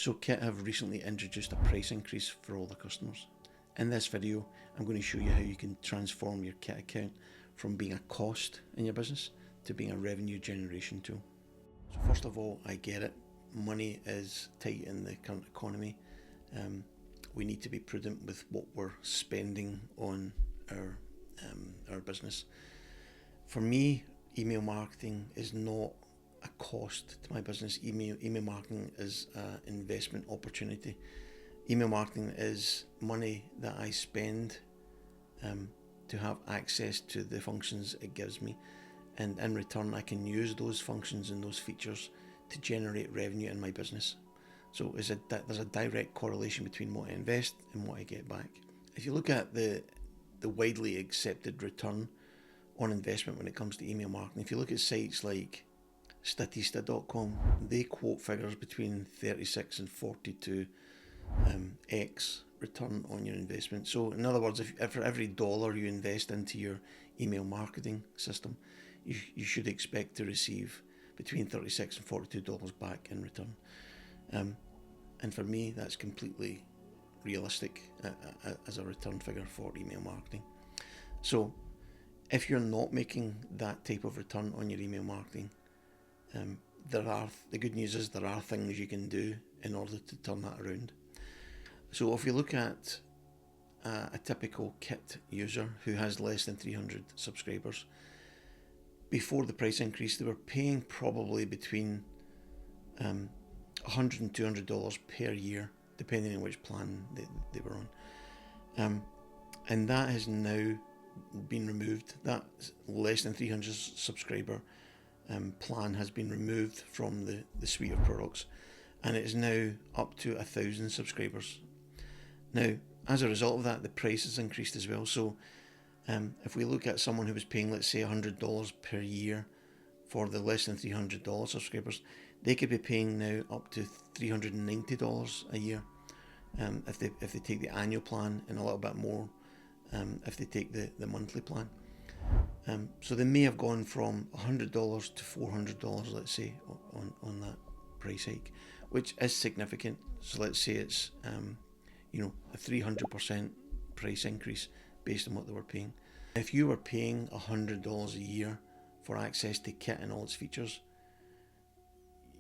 So Kit have recently introduced a price increase for all the customers. In this video, I'm going to show you how you can transform your Kit account from being a cost in your business to being a revenue generation tool. So first of all, I get it. Money is tight in the current economy. We need to be prudent with what we're spending on our business. For me, email marketing is not a cost to my business. Email marketing is an investment opportunity. Email marketing is money that I spend to have access to the functions it gives me, and in return I can use those functions and those features to generate revenue in my business. So there's a direct correlation between what I invest and what I get back. If you look at the widely accepted return on investment when it comes to email marketing, if you look at sites like Statista.com, they quote figures between 36 and 42 x return on your investment. So in other words, if for every dollar you invest into your email marketing system, you should expect to receive between $36 and $42 back in return. And for me, that's completely realistic as a return figure for email marketing. So if you're not making that type of return on your email marketing, the good news is there are things you can do in order to turn that around. So if we look at a typical Kit user who has less than 300 subscribers, before the price increase, they were paying probably between $100 and $200 per year, depending on which plan they were on. And that has now been removed. That less than 300 subscriber plan has been removed from the suite of products, and it is now up to 1,000 subscribers. Now, as a result of that, the price has increased as well. So if we look at someone who was paying, let's say, $100 per year for the less than $300 subscribers, they could be paying now up to $390 a year if they take the annual plan, and a little bit more if they take the monthly plan. So they may have gone from $100 to $400, let's say, on that price hike, which is significant. So let's say it's a 300% price increase based on what they were paying. If you were paying $100 a year for access to Kit and all its features,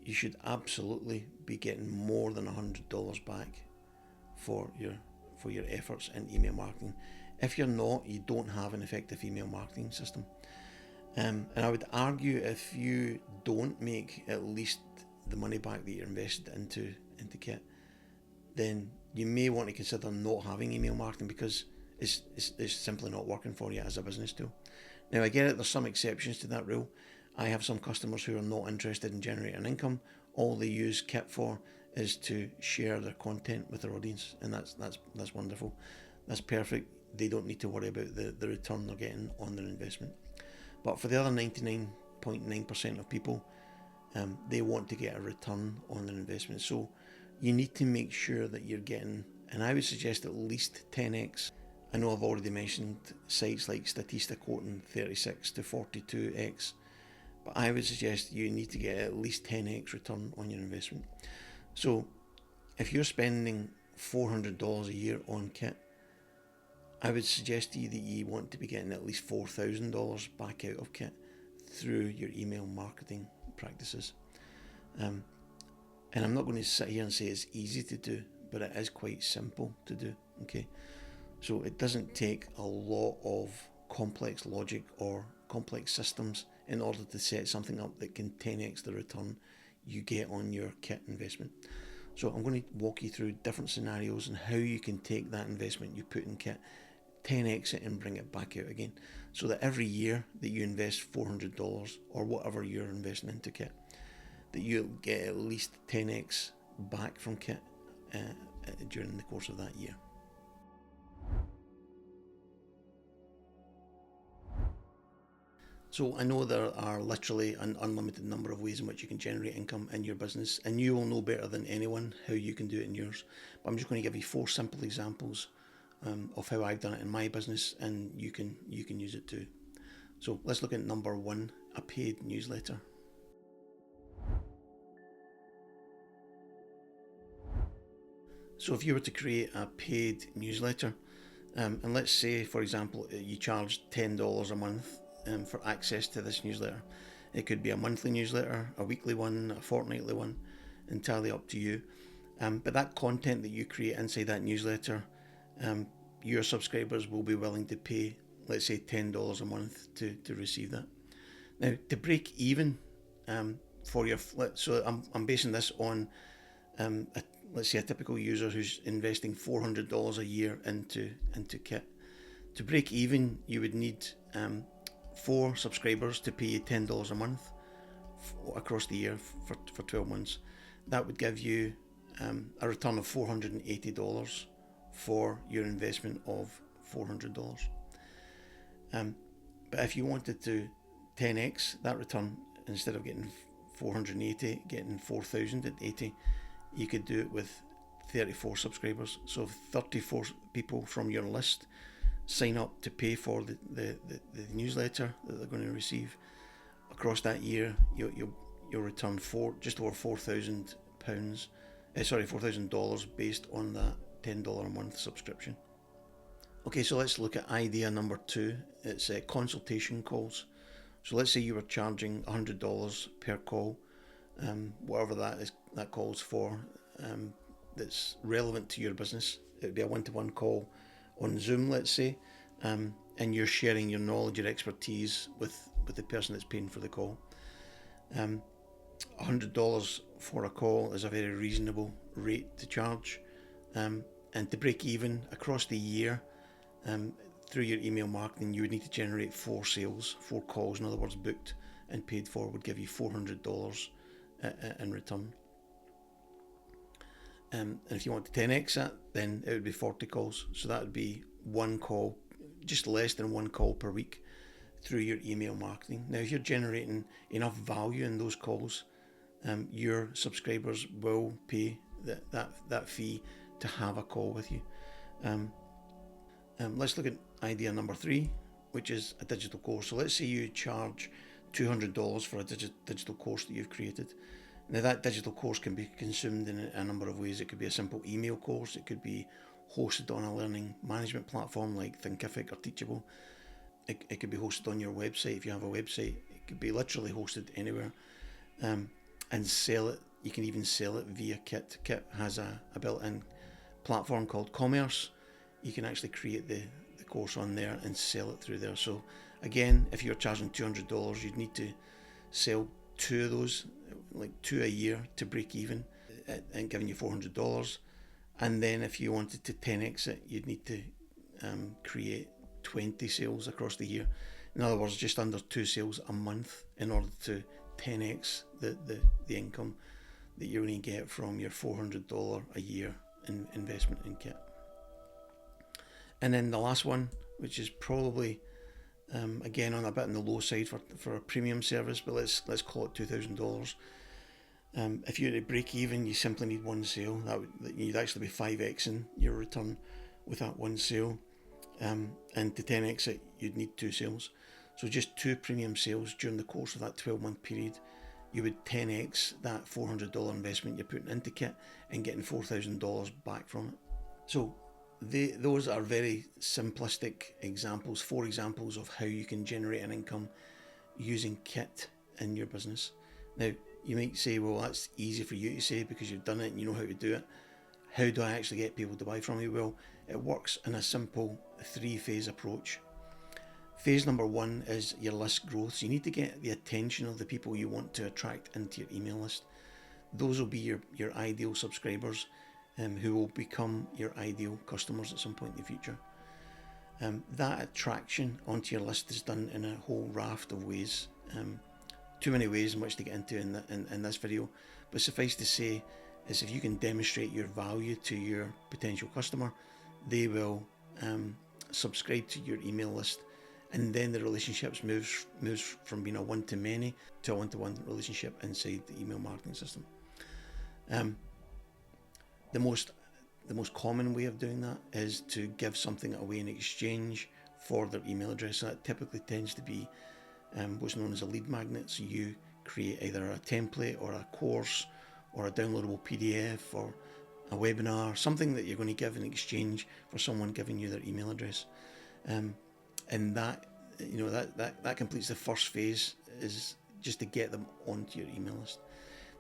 you should absolutely be getting more than $100 back for your efforts in email marketing. If you're not, you don't have an effective email marketing system. And I would argue if you don't make at least the money back that you're invested into Kit, then you may want to consider not having email marketing, because it's simply not working for you as a business tool. Now, I get it, there's some exceptions to that rule. I have some customers who are not interested in generating income. All they use Kit for is to share their content with their audience, and that's wonderful. That's perfect. They don't need to worry about the return they're getting on their investment. But for the other 99.9% of people, they want to get a return on their investment. So you need to make sure that you're getting, and I would suggest at least 10x. I know I've already mentioned sites like Statista quoting 36 to 42x, but I would suggest you need to get at least 10x return on your investment. So if you're spending $400 a year on Kit, I would suggest to you that you want to be getting at least $4,000 back out of Kit through your email marketing practices. And I'm not going to sit here and say it's easy to do, but it is quite simple to do. Okay, so it doesn't take a lot of complex logic or complex systems in order to set something up that can 10x the return you get on your Kit investment. So I'm going to walk you through different scenarios and how you can take that investment you put in Kit, 10x it and bring it back out again, so that every year that you invest $400 or whatever you're investing into Kit, that you'll get at least 10x back from Kit during the course of that year. So I know there are literally an unlimited number of ways in which you can generate income in your business, and you will know better than anyone how you can do it in yours. But I'm just going to give you 4 simple examples of how I've done it in my business, and you can use it too. So let's look at number 1, a paid newsletter. So if you were to create a paid newsletter, and let's say, for example, you charge $10 a month for access to this newsletter. It could be a monthly newsletter, a weekly one, a fortnightly one, entirely up to you. But that content that you create inside that newsletter, your subscribers will be willing to pay, let's say, $10 a month to receive that. Now, to break even for your, so I'm basing this on, let's say, a typical user who's investing $400 a year into Kit. To break even, you would need 4 subscribers to pay you $10 a month across the year for 12 months. That would give you a return of $480 for your investment of $400. But if you wanted to 10x that return, instead of getting 480, getting 4,080, you could do it with 34 subscribers. So if 34 people from your list sign up to pay for the newsletter that they're going to receive across that year, you'll return just over £4,000, $4,000 based on that $10 a month subscription. Okay, so let's look at idea number 2. It's consultation calls. So let's say you were charging $100 per call, whatever that calls for, that's relevant to your business. It would be a one-to-one call on Zoom, let's say, and you're sharing your knowledge, your expertise with the person that's paying for the call. $100 for a call is a very reasonable rate to charge, and to break even across the year, through your email marketing, you would need to generate 4 sales, 4 calls, in other words, booked and paid for, would give you $400 in return. And if you want to 10x that, then it would be 40 calls. So that would be 1 call, just less than 1 call per week through your email marketing. Now, if you're generating enough value in those calls, your subscribers will pay that fee to have a call with you. Let's look at idea number 3, which is a digital course. So let's say you charge $200 for a digital course that you've created. Now, that digital course can be consumed in a number of ways. It could be a simple email course. It could be hosted on a learning management platform like Thinkific or Teachable. It could be hosted on your website if you have a website. It could be literally hosted anywhere, and sell it. You can even sell it via Kit. Kit has a built-in platform called Commerce. You can actually create the course on there and sell it through there. So again, if you're charging $200, you'd need to sell 2 of those, like 2 a year, to break even, and giving you $400. And then if you wanted to 10x it, you'd need to create 20 sales across the year. In other words, just under 2 sales a month in order to 10x the income that you're going to get from your $400 a year investment in Kit. And then the last one, which is probably again on a bit on the low side for a premium service, but let's call it $2,000. If you're to break even, you simply need 1 sale. You'd actually be 5xing your return with that 1 sale. And to 10x it, you'd need 2 sales. So just 2 premium sales during the course of that 12-month period, you would 10x that $400 investment you're putting into Kit and getting $4,000 back from it. So those are very simplistic examples, 4 examples of how you can generate an income using Kit in your business. Now, you might say, well, that's easy for you to say because you've done it and you know how to do it. How do I actually get people to buy from you? Well, it works in a simple 3-phase approach. Phase number 1 is your list growth. So you need to get the attention of the people you want to attract into your email list. Those will be your ideal subscribers, who will become your ideal customers at some point in the future. That attraction onto your list is done in a whole raft of ways. Too many ways in which to get into in this video, but suffice to say is if you can demonstrate your value to your potential customer, they will subscribe to your email list, and then the relationships moves from being a one-to-many to a one-to-one relationship inside the email marketing system. The most common way of doing that is to give something away in exchange for their email address. So that typically tends to be what's known as a lead magnet. So you create either a template or a course or a downloadable PDF or a webinar, something that you're going to give in exchange for someone giving you their email address. And that, that completes the first phase, is just to get them onto your email list.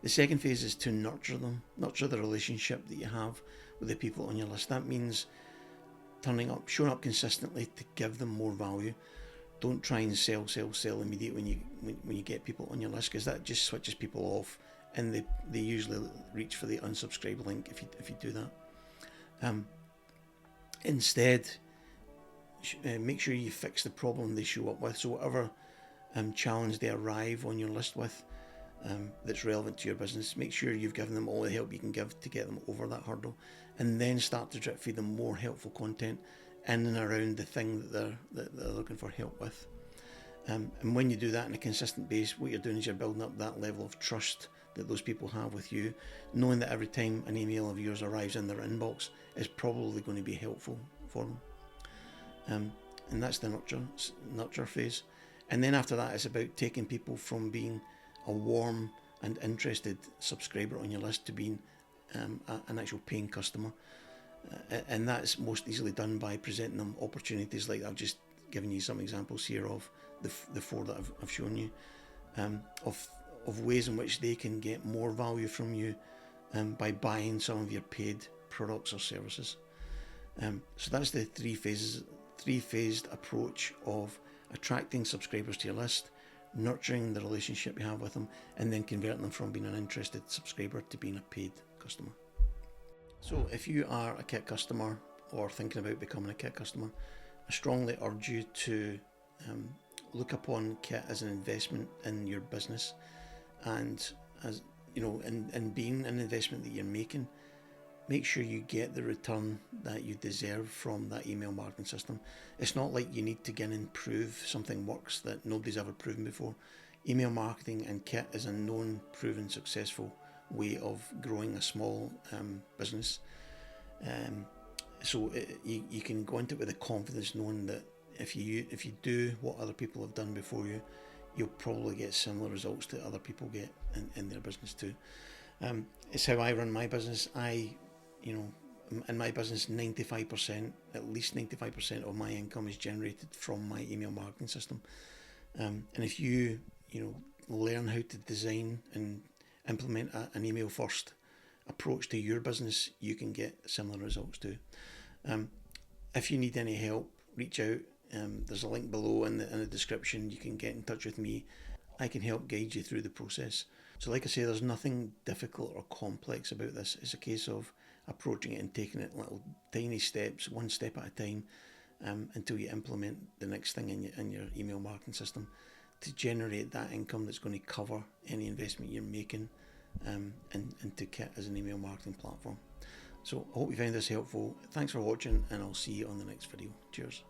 The second phase is to nurture them, nurture the relationship that you have with the people on your list. That means showing up consistently to give them more value. Don't try and sell immediately when you get people on your list, because that just switches people off, and they usually reach for the unsubscribe link if you do that. Instead, make sure you fix the problem they show up with. So whatever challenge they arrive on your list with, that's relevant to your business, make sure you've given them all the help you can give to get them over that hurdle, and then start to drip feed them more helpful content in and around the thing that they're looking for help with. And when you do that on a consistent basis, what you're doing is you're building up that level of trust that those people have with you, knowing that every time an email of yours arrives in their inbox is probably going to be helpful for them. And that's the nurture phase. And then after that, it's about taking people from being a warm and interested subscriber on your list to being an actual paying customer. And that's most easily done by presenting them opportunities like I've just given you some examples here of the four that I've shown you, of ways in which they can get more value from you by buying some of your paid products or services. So that's the three-phased approach of attracting subscribers to your list, nurturing the relationship you have with them, and then converting them from being an interested subscriber to being a paid customer. So if you are a Kit customer or thinking about becoming a Kit customer, I strongly urge you to look upon Kit as an investment in your business, and as in being an investment that you're making, make sure you get the return that you deserve from that email marketing system. It's not like you need to get in and prove something works that nobody's ever proven before. Email marketing and Kit is a known, proven, successful way of growing a small business. So you can go into it with the confidence, knowing that if you do what other people have done before you, you'll probably get similar results that other people get in their business too. It's how I run my business. In my business, 95%, at least 95% of my income is generated from my email marketing system. And if you learn how to design and implement an email first approach to your business, you can get similar results too. If you need any help, reach out. There's a link below in the description. You can get in touch with me. I can help guide you through the process. So like I say, there's nothing difficult or complex about this. It's a case of approaching it and taking it little tiny steps, one step at a time, until you implement the next thing in your email marketing system to generate that income that's going to cover any investment you're making into Kit as an email marketing platform. So I hope you found this helpful. Thanks for watching, and I'll see you on the next video. Cheers.